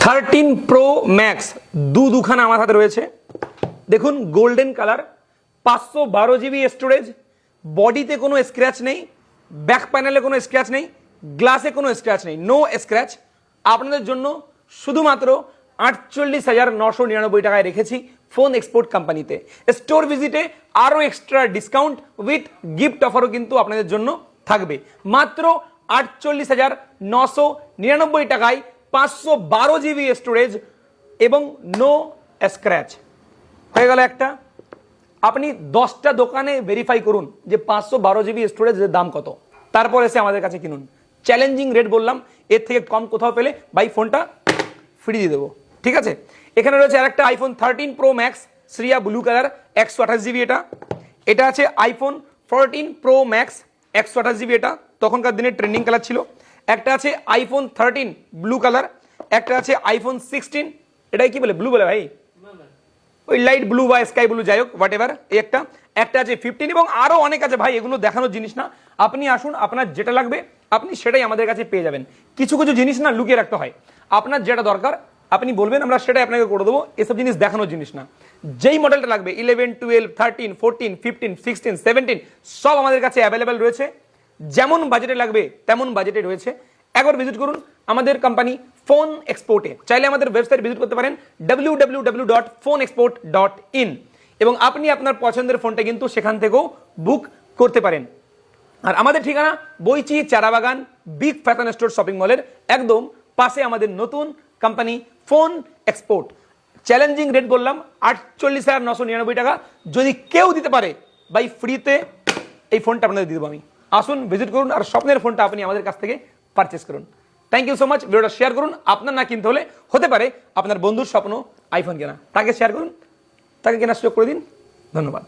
13 pro max দুখানা আমার হাতে রয়েছে। দেখুন গোল্ডেন কালার, 512 জিবি স্টোরেজ, বডিতে কোনো স্ক্র্যাচ নেই, ব্যাক প্যানেলে কোনো স্ক্র্যাচ নেই, গ্লাসে কোনো স্ক্র্যাচ নেই, নো স্ক্র্যাচ। আপনাদের জন্য শুধুমাত্র 48,999 টাকায় রেখেছি ফোন এক্সপোর্ট কোম্পানিতে। স্টোর ভিজিটে আরও এক্সট্রা ডিসকাউন্ট উইথ গিফট অফারও কিন্তু আপনাদের জন্য থাকবে। মাত্র 48,999 টাকায় 512 জিবি স্টোরেজ এবং নো স্ক্র্যাচ। হয়ে গেল একটা। আপনি 10টা দোকানে ভেরিফাই করুন যে 512 জিবি স্টোরেজের দাম কত, তারপর এসে আমাদের কাছে কিনুন। চ্যালেঞ্জিং রেট বললাম, এর থেকে কম কোথাও পেলে ভাই ফোনটা ফ্রি দিয়ে দেবো, ঠিক আছে। এখানে রয়েছে আরেকটা iPhone 13 pro max Shriya blue colour 128 GB, এটা আছে আইফোন 14 প্রো ম্যাক্স 128 জিবি, এটা তখনকার দিনে ট্রেন্ডিং কালার ছিল। একটা আছে আইফোন 13 ব্লু কালার, একটা আছে আইফোন 16, এটাই কি বলে, ব্লু বলে ভাই, ওই লাইট ব্লু বা স্কাই ব্লু, যাই হোক হোয়াট এভার। এই একটা আছে 15 এবং আরো অনেক আছে ভাই, এগুলো দেখানোর জিনিস না। আপনি আসুন, আপনার যেটা লাগবে আপনি সেটাই আমাদের কাছে পেয়ে যাবেন। কিছু কিছু জিনিস না লুকিয়ে রাখতে হয়, আপনার যেটা দরকার আপনি বলবেন, আমরা সেটাই আপনাকে করে দেবো। এসব জিনিস দেখানোর জিনিস না। যেই মডেলটা লাগবে 11, 12, 13, 14, 15, 16, 17 সব আমাদের কাছে অ্যাভেলেবেল রয়েছে। যেমন বাজেটে লাগবে তেমন বাজেটে রয়েছে। একবার ভিজিট করুন আমাদের কোম্পানি ফোন এক্সপোর্টে। চাইলে আমাদের ওয়েবসাইট ভিজিট করতে পারেন www.phoneexport.in এবং আপনি আপনার পছন্দের ফোনটা কিন্তু সেখান থেকেও বুক করতে পারেন। আর আমাদের ঠিকানা Boinchi চারাবাগান big fashion store shopping মলের একদম পাশে আমাদের নতুন company phone export. Challenging rate বললাম 48,999 টাকা। যদি কেউ দিতে পারে ভাই ফ্রিতে এই ফোনটা আপনাদের দিয়ে দেবো আমি। আসুন ভিজিট করুন আর স্বপ্নের ফোনটা আপনি আমাদের কাছ থেকে পারচেস করুন। Thank you so much. ভিডিওটা শেয়ার করুন। আপনার না কিনতে হলে হতে পারে আপনার বন্ধুর স্বপ্ন আইফোন কেনা, তাকে শেয়ার করুন, তাকে কেনার সুযোগ করে দিন। ধন্যবাদ।